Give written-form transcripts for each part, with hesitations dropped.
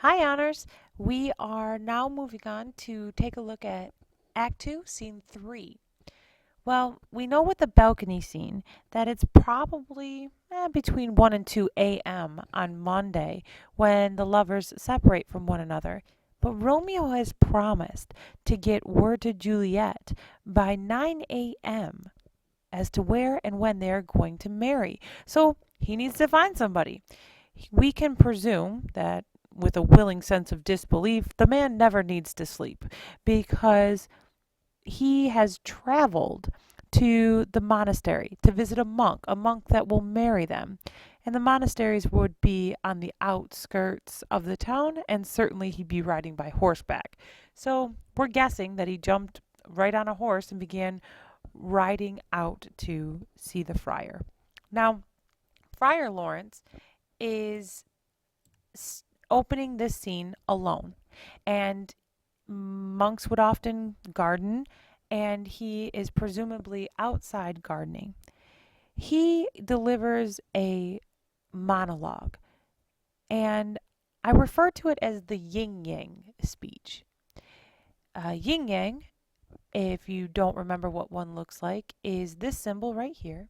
Hi, Honors. We are now moving on to take a look at Act 2, Scene 3. Well, we know with the balcony scene that it's probably between 1 and 2 a.m. on Monday when the lovers separate from one another. But Romeo has promised to get word to Juliet by 9 a.m. as to where and when they are going to marry. So he needs to find somebody. We can presume that with a willing sense of disbelief, the man never needs to sleep because he has traveled to the monastery to visit a monk that will marry them. And the monasteries would be on the outskirts of the town, and certainly he'd be riding by horseback. So we're guessing that he jumped right on a horse and began riding out to see the friar. Now, Friar Lawrence is opening this scene alone. And monks would often garden, and he is presumably outside gardening. He delivers a monologue, and I refer to it as the yin yang speech. Yin yang, if you don't remember what one looks like, is this symbol right here.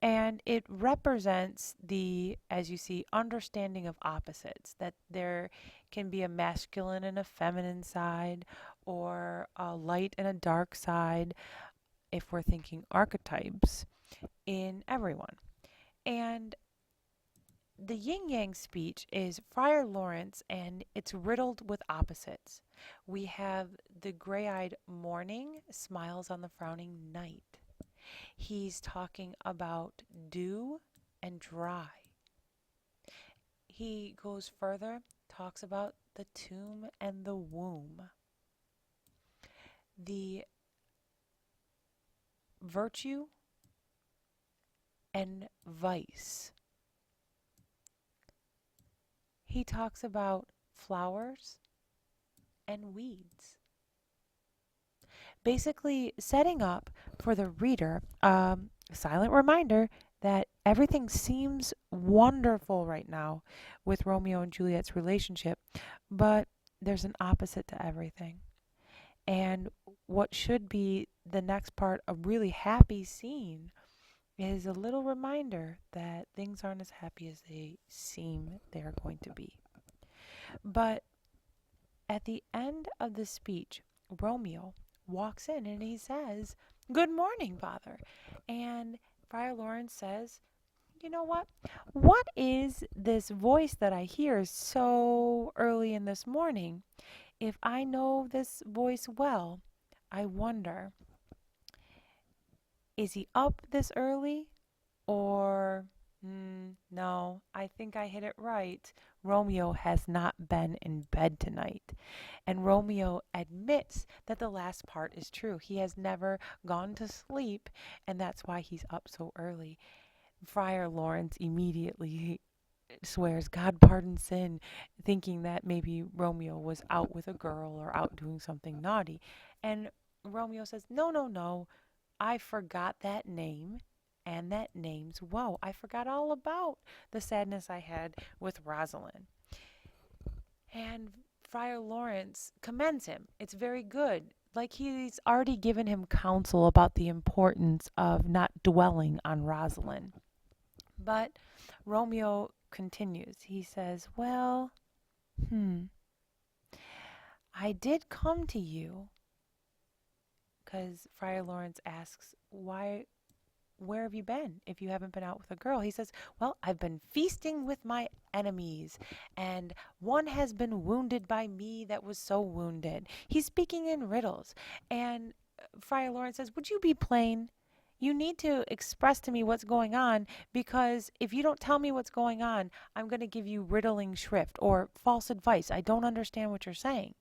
And it represents the, as you see, understanding of opposites, that there can be a masculine and a feminine side, or a light and a dark side, if we're thinking archetypes, in everyone. And the yin yang speech is Friar Lawrence, and it's riddled with opposites. We have the gray eyed morning smiles on the frowning night. He's talking about dew and dry. He goes further, talks about the tomb and the womb, the virtue and vice. He talks about flowers and weeds. Basically, setting up for the reader a silent reminder that everything seems wonderful right now with Romeo and Juliet's relationship, but there's an opposite to everything. And what should be the next part, a really happy scene, is a little reminder that things aren't as happy as they seem they are going to be. But at the end of the speech, Romeo walks in and he says, "Good morning, Father." And Friar Lawrence says, "You know what? What is this voice that I hear so early in this morning? If I know this voice well, I wonder, is he up this early? Or, no, I think I hit it right. Romeo has not been in bed tonight." And Romeo admits that the last part is true. He has never gone to sleep, and that's why he's up so early. Friar Lawrence immediately swears, "God pardon sin," thinking that maybe Romeo was out with a girl or out doing something naughty. And Romeo says, "No, no, no. I forgot that name, and that name's woe. I forgot all about the sadness I had with Rosalind." And Friar Lawrence commends him. It's very good. Like he's already given him counsel about the importance of not dwelling on Rosalind. But Romeo continues. He says, "Well, I did come to you," because Friar Lawrence asks, where have you been if you haven't been out with a girl? He says, "Well, I've been feasting with my enemies, and one has been wounded by me that was so wounded." He's speaking in riddles. And Friar Lawrence says, "Would you be plain? You need to express to me what's going on, because if you don't tell me what's going on, I'm going to give you riddling shrift or false advice. I don't understand what you're saying."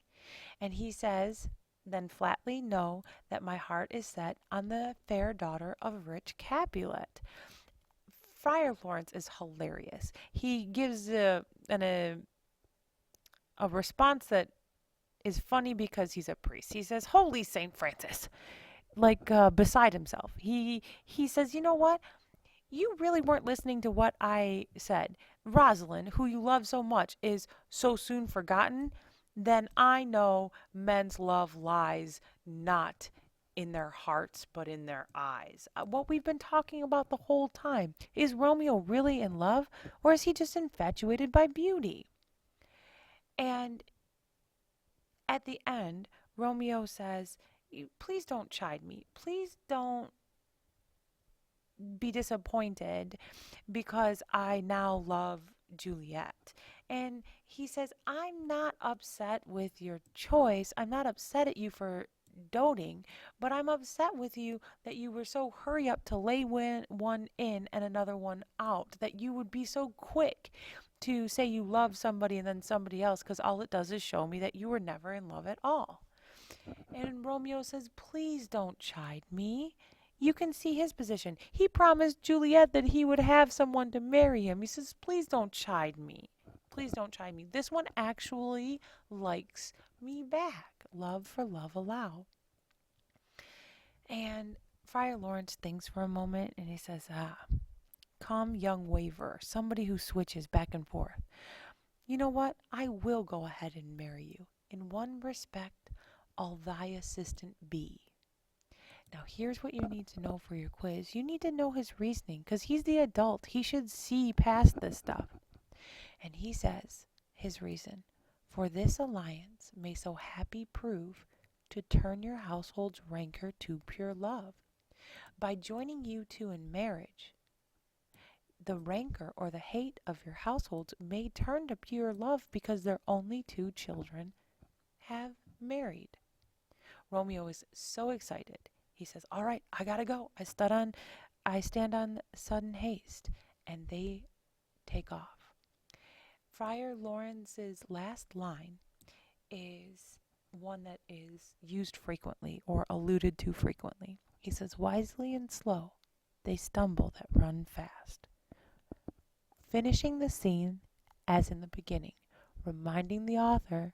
And he says, "Then flatly know that my heart is set on the fair daughter of rich Capulet." Friar Lawrence is hilarious. He gives a response that is funny because he's a priest. He says, "Holy Saint Francis," like beside himself. He says, "You know what? You really weren't listening to what I said. Rosalind, who you love so much, is so soon forgotten, then I know men's love lies not in their hearts but in their eyes. What we've been talking about the whole time. Is Romeo really in love, or is he just infatuated by beauty? And at the end, Romeo says, please don't chide me. Please don't be disappointed because I now love Juliet. And he says, I'm not upset with your choice. I'm not upset at you for doting, but I'm upset with you that you were so hurry up to lay one in and another one out, that you would be so quick to say you love somebody and then somebody else, because all it does is show me that you were never in love at all. And Romeo says, please don't chide me. You can see his position. He promised Juliet that he would have someone to marry him. He says, please don't chide me. Please don't chide me. This one actually likes me back. Love for love allow. And Friar Lawrence thinks for a moment and he says, come young waverer, somebody who switches back and forth. You know what? I will go ahead and marry you. In one respect, I'll thy assistant be. Now, here's what you need to know for your quiz. You need to know his reasoning, because he's the adult. He should see past this stuff. And he says, his reason, for this alliance may so happy prove to turn your household's rancor to pure love. By joining you two in marriage, the rancor or the hate of your households may turn to pure love because their only two children have married. Romeo is so excited. He says, all right, I gotta go. I stand on sudden haste. And they take off. Friar Lawrence's last line is one that is used frequently or alluded to frequently. He says, wisely and slow, they stumble that run fast. Finishing the scene as in the beginning, reminding the author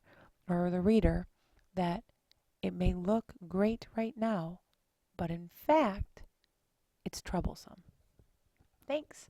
or the reader that it may look great right now, but in fact, it's troublesome. Thanks.